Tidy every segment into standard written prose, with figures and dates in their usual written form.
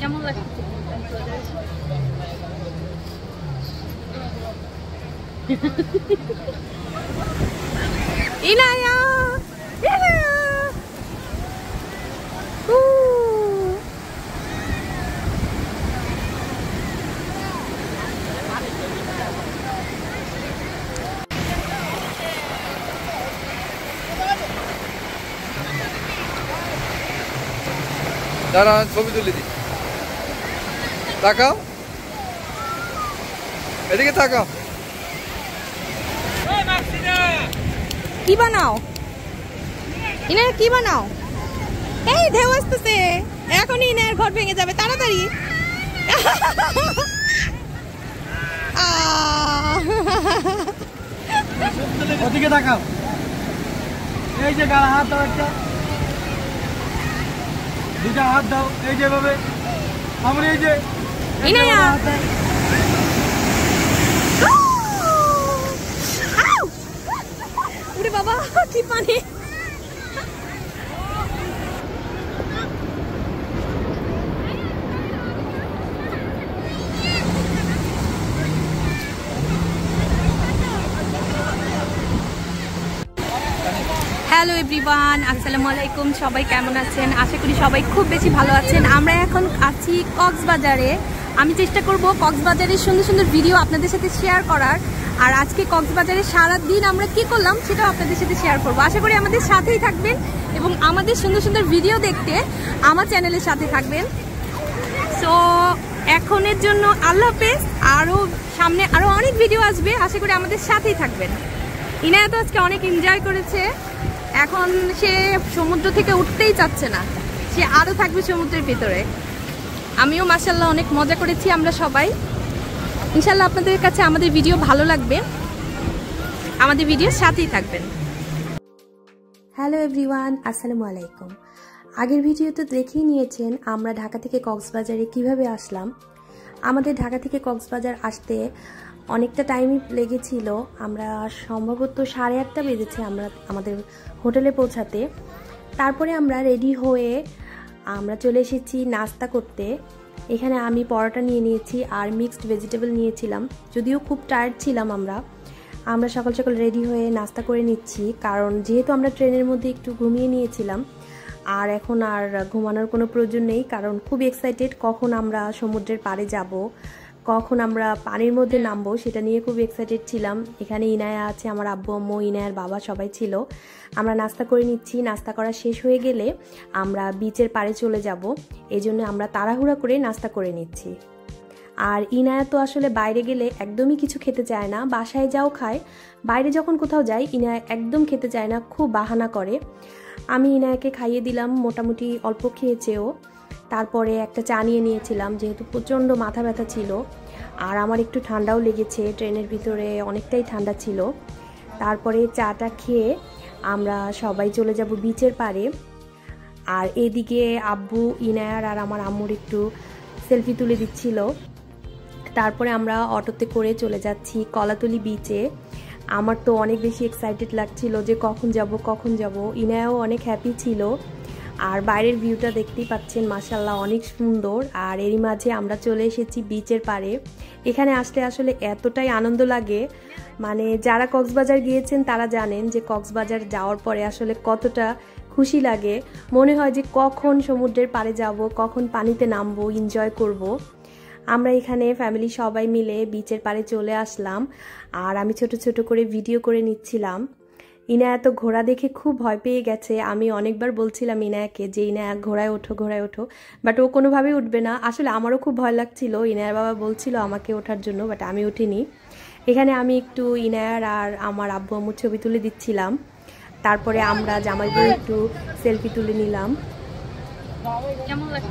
কেমন লাগে ইনায়া দাঁড়া ছবি তুলে দি তাকাও এদিকে তাকাও কি বানাও ইনায়া কি বানাও এই ঢেউ আসতেছে এখনই ইনায়ার ঘর ভেঙে যাবে তাড়াতাড়ি ওদিকে তাকাও এই যে গায়ে হাত দাও একটা দুটা হাত দাও এই যে ভাবে আমার এই যে ইনায়া ওরে বাবা কি পানি হ্যালো এভরিওয়ান আসসালামু আলাইকুম সবাই কেমন আছেন আশা করি সবাই খুব বেশি ভালো আছেন আমরা এখন আছি কক্সবাজারে আমি চেষ্টা করব কক্সবাজারের সুন্দর সুন্দর ভিডিও আপনাদের সাথে শেয়ার করার আর আজকে কক্সবাজারে সারা দিন আমরা কি করলাম সেটাও আপনাদের সাথে শেয়ার করব আশা করি আমাদের সাথেই থাকবেন এবং আমাদের সুন্দর সুন্দর ভিডিও দেখতে আমার চ্যানেলের সাথে থাকবেন সো এখনের জন্য আল্লাহ হাফেজ আরও সামনে আরও অনেক ভিডিও আসবে আশা করি আমাদের সাথেই থাকবেন ইনায়া তো আজকে অনেক এনজয় করেছে এখন সে সমুদ্র থেকে উঠতেই চাচ্ছে না সে আরও থাকবে সমুদ্রের ভিতরে আমিও মাশাআল্লাহ অনেক মজা করেছি আমরা সবাই ইনশাআল্লাহ আপনাদের কাছে আমাদের ভিডিও ভালো লাগবে আমাদের ভিডিওর সাথেই থাকবেন হ্যালো এভরিওয়ান আসসালামু আলাইকুম আগের ভিডিওতে দেখেই নিয়েছেন আমরা ঢাকা থেকে কক্সবাজারে কিভাবে আসলাম আমাদের ঢাকা থেকে কক্সবাজার আসতে অনেকটা টাইম লেগেছিল আমরা সম্ভবত 8:30 বেজেছে আমরা আমাদের হোটেলে পৌঁছাতে তারপরে আমরা রেডি হয়ে আমরা চলে এসেছি নাস্তা করতে এখানে আমি পরোটা নিয়ে নিয়েছি আর মিক্সড ভেজিটেবল নিয়েছিলাম যদিও খুব টায়ার্ড ছিলাম আমরা সকাল সকাল রেডি হয়ে নাস্তা করে নিচ্ছি কারণ যেহেতু আমরা ট্রেনের মধ্যে একটু ঘুমিয়ে নিয়েছিলাম আর এখন আর ঘুমানোর কোনো প্রয়োজন নেই কারণ খুব এক্সাইটেড কখন আমরা সমুদ্রের পাড়ে যাব কখন আমরা পানির মধ্যে নামবো সেটা নিয়ে খুব এক্সাইটেড ছিলাম এখানে ইনায়া আছে আমার আব্বু আম্মু ইনায়ার বাবা সবাই ছিল আমরা নাস্তা করে নিচ্ছি নাস্তা করা শেষ হয়ে গেলে আমরা বিচের পাড়ে চলে যাব এজন্য আমরা তাড়াহুড়া করে নাস্তা করে নিচ্ছি আর ইনায়া তো আসলে বাইরে গেলে একদমই কিছু খেতে চায় না বাসায় যাও খায় বাইরে যখন কোথাও যাই ইনায়া একদম খেতে চায় না খুব বাহানা করে আমি ইনায়াকে খাইয়ে দিলাম মোটামুটি অল্প খেয়েছেও তারপরে একটা চা নিয়ে নিয়েছিলাম যেহেতু প্রচণ্ড মাথা ব্যথা ছিল আর আমার একটু ঠান্ডাও লেগেছে ট্রেনের ভিতরে অনেকটাই ঠান্ডা ছিল তারপরে চাটা খেয়ে আমরা সবাই চলে যাব বিচের পাড়ে আর এদিকে আব্বু ইনায়ার আর আমার আম্মুর একটু সেলফি তুলে দিচ্ছিল তারপরে আমরা অটোতে করে চলে যাচ্ছি কলাতলি বিচে আমার তো অনেক বেশি এক্সাইটেড লাগছিল যে কখন যাব ইনায়াও অনেক হ্যাপি ছিল আর বাইরের ভিউটা দেখতেই পাচ্ছেন মাশাআল্লাহ অনেক সুন্দর আর এরই মাঝে আমরা চলে এসেছি বিচের পাড়ে এখানে আসলে আসলে এতটাই আনন্দ লাগে মানে যারা কক্সবাজার গিয়েছেন তারা জানেন যে কক্সবাজার যাওয়ার পরে আসলে কতটা খুশি লাগে মনে হয় যে কখন সমুদ্রের পাড়ে যাব কখন পানিতে নামবো এনজয় করব আমরা এখানে ফ্যামিলি সবাই মিলে বিচের পাড়ে চলে আসলাম আর আমি ছোট ছোট করে ভিডিও করে নিচ্ছিলাম ইনায়া তো ঘোড়া দেখে খুব ভয় পেয়ে গেছে আমি অনেকবার বলছিলাম ইনায়াকে যে ইনায়া ঘোড়ায় ওঠো বাট ও কোনোভাবেই উঠবে না আসলে আমারও খুব ভয় লাগছিল ইনায়ার বাবা বলছিল আমাকে ওঠার জন্য বাট আমি উঠিনি এখানে আমি একটু ইনায়ার আর আমার আব্বু আম্মুর ছবি তুলে দিচ্ছিলাম তারপরে আমরা জামাই বউ একটু সেলফি তুলে নিলাম কেমন লাগে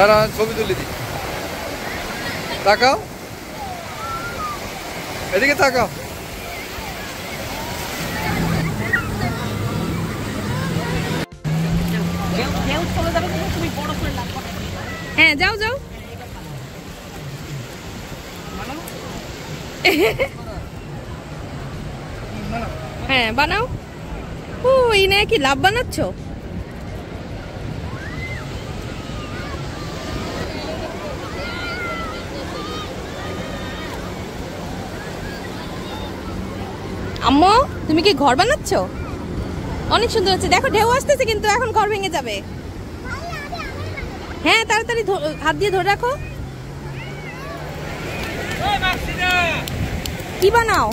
দাঁড়া ছবি তুলে দিই। তাকাও, এদিকে তাকাও। হ্যাঁ যাও যাও। হ্যাঁ বানাও। ও এই না কি লাভ বানাচ্ছ? আম্মু তুমি কি ঘর বানাচ্ছ? অনেক সুন্দর হচ্ছে, দেখো ঢেউ আসতেছে কিন্তু এখন ঘর ভেঙে যাবে। হ্যাঁ তাড়াতাড়ি হাত দিয়ে ধরে রাখো। কি বানাও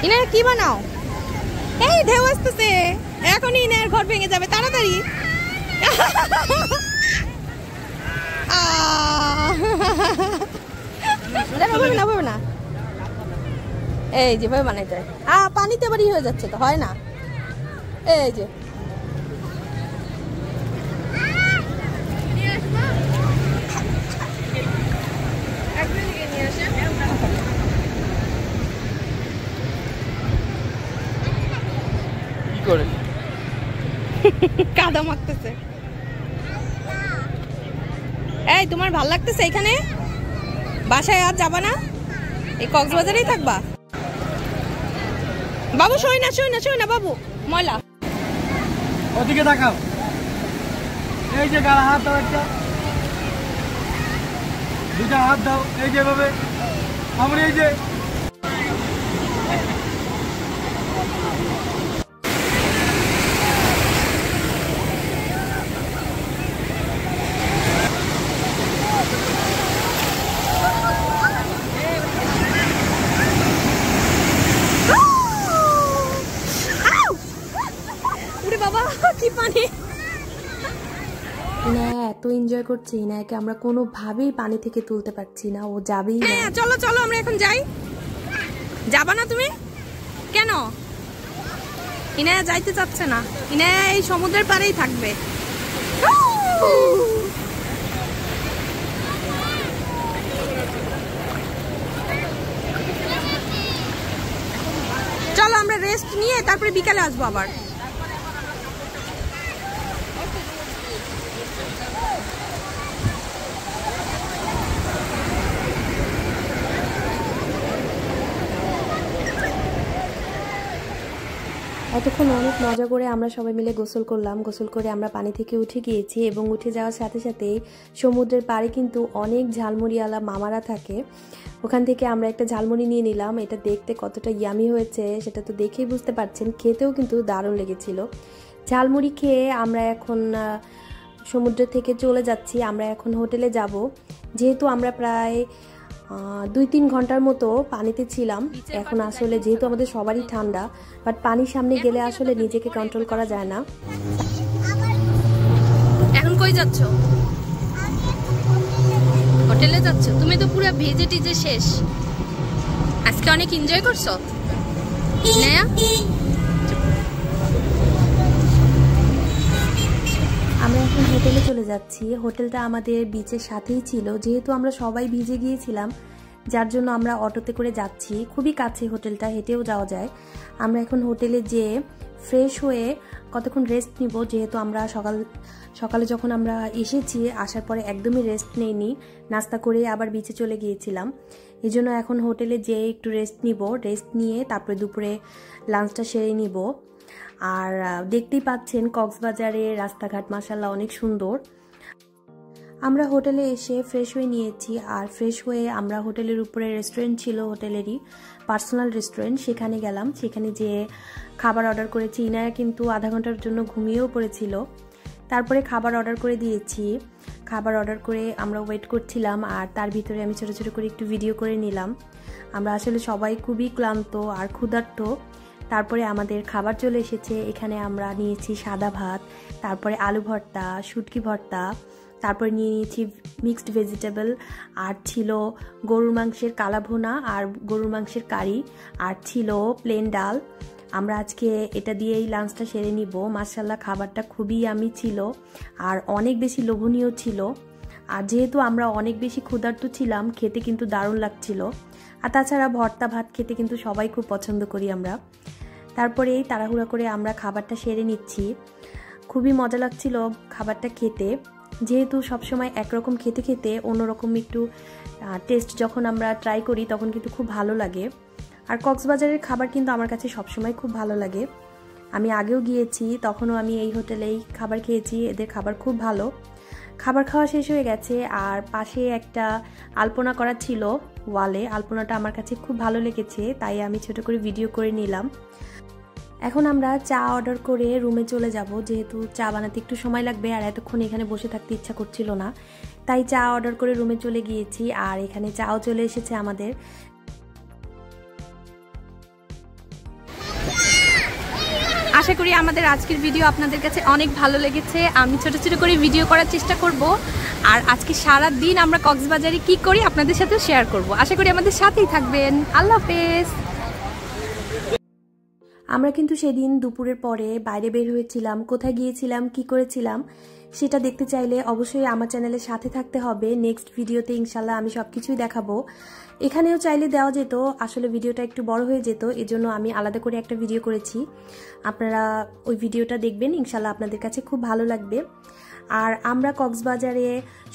ইনা, কি বানাও? এই ঢেউ আসতেছে, এখনই ইনার ঘর ভেঙে যাবে, তাড়াতাড়ি। না এই যে ভাবে বানাইতে পানিতে বাড়ি হয়ে যাচ্ছে তো হয় না। এই যে কি করে কাদা মাখতেছে। এই তোমার ভাল লাগতেছে এখানে? বাসায় আর যাবা না? এই কক্সবাজারেই থাকবা? বাবু সই না সই না সই না বাবু, ময়লা। ওদিকে তাকাও। এই যে গালা হাত দাও, একটা দুটা হাত দাও, এই যে ভাবে আমার এই যে কি পানি। না এত এনজয় করছি ইনায়াকে আমরা কোনোভাবেই পানি থেকে তুলতে পারছি না, ও যাবেই না। হ্যাঁ চলো চলো আমরা এখন যাই। যাবা না তুমি? কেন? ইনায়া যাইতে চাচ্ছে না, ইনায়া এই সমুদ্রের পাড়েই থাকবে। চলো আমরা রেস্ট নিয়ে তারপরে বিকালে আসবো আবার। এতক্ষণ অনেক মজা করে আমরা সবাই মিলে গোসল করলাম। গোসল করে আমরা পানি থেকে উঠে গিয়েছি এবং উঠে যাওয়ার সাথে সাথেই সমুদ্রের পাড়ে কিন্তু অনেক ঝালমুড়িওয়ালা মামারা থাকে, ওখান থেকে আমরা একটা ঝালমুড়ি নিয়ে নিলাম। এটা দেখতে কতটা ইয়ামি হয়েছে সেটা তো দেখেই বুঝতে পারছেন, খেতেও কিন্তু দারুণ লেগেছিল। ঝালমুড়ি খেয়ে আমরা এখন সমুদ্র থেকে চলে যাচ্ছি। আমরা এখন হোটেলে যাব, যেহেতু আমরা প্রায় 2-3 ঘন্টার মতো পানিতে ছিলাম। এখন আসলে যেহেতু আমাদের সবারই ঠান্ডা, বাট পানির সামনে গেলে আসলে নিজেকে কন্ট্রোল করা যায় না। এখন কই যাচ্ছ? হোটেলে যাচ্ছ? তুমি তো পুরো ভেজে টিজে শেষ। আজকে অনেক এনজয় করছো নেয়া? আমরা এখন হোটেলে চলে যাচ্ছি। হোটেলটা আমাদের বিচের সাথেই ছিল, যেহেতু আমরা সবাই ভিজে গিয়েছিলাম যার জন্য আমরা অটোতে করে যাচ্ছি। খুবই কাছে হোটেলটা, হেঁটেও যাওয়া যায়। আমরা এখন হোটেলে যেয়ে ফ্রেশ হয়ে কতক্ষণ রেস্ট নিব, যেহেতু আমরা সকালে যখন আমরা এসেছি আসার পরে একদমই রেস্ট নেইনি, নাস্তা করে আবার বিচে চলে গিয়েছিলাম। এই জন্য এখন হোটেলে যেয়ে একটু রেস্ট নিব, রেস্ট নিয়ে তারপরে দুপুরে লাঞ্চটা সেরে নিব। আর দেখতেই পাচ্ছেন কক্সবাজারের রাস্তাঘাট মাশাআল্লাহ অনেক সুন্দর। আমরা হোটেলে এসে ফ্রেশ হয়ে নিয়েছি, আর ফ্রেশ হয়ে আমরা হোটেলের উপরে রেস্টুরেন্ট ছিল, হোটেলেরই পার্সোনাল রেস্টুরেন্ট, সেখানে গেলাম। সেখানে যেয়ে খাবার অর্ডার করেছি। ইনায়া কিন্তু আধা ঘন্টার জন্য ঘুমিয়েও পড়েছিল। তারপরে খাবার অর্ডার করে দিয়েছি। খাবার অর্ডার করে আমরা ওয়েট করছিলাম, আর তার ভিতরে আমি ছোট ছোট করে একটু ভিডিও করে নিলাম। আমরা আসলে সবাই খুবই ক্লান্ত আর ক্ষুধার্ত। তারপরে আমাদের খাবার চলে এসেছে। এখানে আমরা নিয়েছি সাদা ভাত, তারপরে আলু ভর্তা, শুটকি ভর্তা, তারপরে নিয়ে নিয়েছি মিক্সড ভেজিটেবল, আর ছিল গরুর মাংসের কালা ভুনা আর গরুর মাংসের কারি, আর ছিল প্লেন ডাল। আমরা আজকে এটা দিয়েই লাঞ্চটা সেরে নিব। মাশাআল্লাহ খাবারটা খুবই ইয়ামি ছিল আর অনেক বেশি লোভনীয় ছিল। আর যেহেতু আমরা অনেক বেশি ক্ষুধার্ত ছিলাম, খেতে কিন্তু দারুণ লাগছিল। আর তাছাড়া ভর্তা ভাত খেতে কিন্তু সবাই খুব পছন্দ করি আমরা। তারপরে এই তাড়াহুড়া করে আমরা খাবারটা সেরে নিচ্ছি। খুবই মজা লাগছিল খাবারটা খেতে, যেহেতু সবসময় একরকম খেতে খেতে অন্যরকম একটু টেস্ট যখন আমরা ট্রাই করি তখন কিন্তু খুব ভালো লাগে। আর কক্সবাজারের খাবার কিন্তু আমার কাছে সবসময় খুব ভালো লাগে। আমি আগেও গিয়েছি, তখনও আমি এই হোটেলেই খাবার খেয়েছি। এদের খাবার খুব ভালো। খাবার খাওয়া শেষ হয়ে গেছে আর পাশে একটা আলপনা করা ছিল ওয়ালে। আলপনাটা আমার কাছে খুব ভালো লেগেছে, তাই আমি ছোট করে ভিডিও করে নিলাম। এখন আমরা চা অর্ডার করে রুমে চলে যাব, যেহেতু চা বানাতে একটু সময় লাগবে আর এতক্ষণ এখানে বসে থাকতে ইচ্ছা করছিল না, তাই চা অর্ডার করে রুমে চলে গিয়েছি। আর এখানে চাও চলে এসেছে আমাদের। আশা করি আমাদের আজকের ভিডিও আপনাদের কাছে অনেক ভালো লেগেছে। আমি ছোট ছোট করে ভিডিও করার চেষ্টা করব, আর আজকে সারা দিন আমরা কক্সবাজারে কি করি আপনাদের সাথে শেয়ার করব। আশা করি আমাদের সাথেই থাকবেন। আল্লাহ হাফেজ। আমরা কিন্তু সেদিন দুপুরের পরে বাইরে বের হয়েছিলাম। কোথায় গিয়েছিলাম, কি করেছিলাম সেটা দেখতে চাইলে অবশ্যই আমার চ্যানেলের সাথে থাকতে হবে। নেক্সট ভিডিওতে ইনশাল্লাহ আমি সবকিছুই দেখাবো। এখানেও চাইলে দেওয়া যেত, আসলে ভিডিওটা একটু বড় হয়ে যেত, এজন্য আমি আলাদা করে একটা ভিডিও করেছি। আপনারা ওই ভিডিওটা দেখবেন, ইনশাল্লাহ আপনাদের কাছে খুব ভালো লাগবে। আর আমরা কক্সবাজারে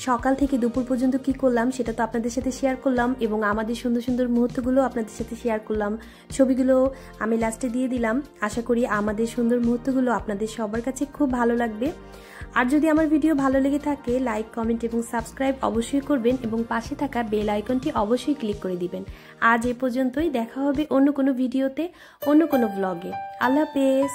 সকাল থেকে দুপুর পর্যন্ত কি করলাম সেটা তো আপনাদের সাথে শেয়ার করলাম, এবং আমাদের সুন্দর সুন্দর মুহূর্তগুলো আপনাদের সাথে শেয়ার করলাম। ছবিগুলো আমি লাস্টে দিয়ে দিলাম। আশা করি আমাদের সুন্দর মুহূর্তগুলো আপনাদের সবার কাছে খুব ভালো লাগবে। আর যদি আমার ভিডিও ভালো লেগে থাকে, লাইক, কমেন্ট এবং সাবস্ক্রাইব অবশ্যই করবেন, এবং পাশে থাকা বেল আইকনটি অবশ্যই ক্লিক করে দিবেন। আজ এ পর্যন্তই, দেখা হবে অন্য কোনো ভিডিওতে, অন্য কোনো ব্লগে। আল্লাহ হাফেজ।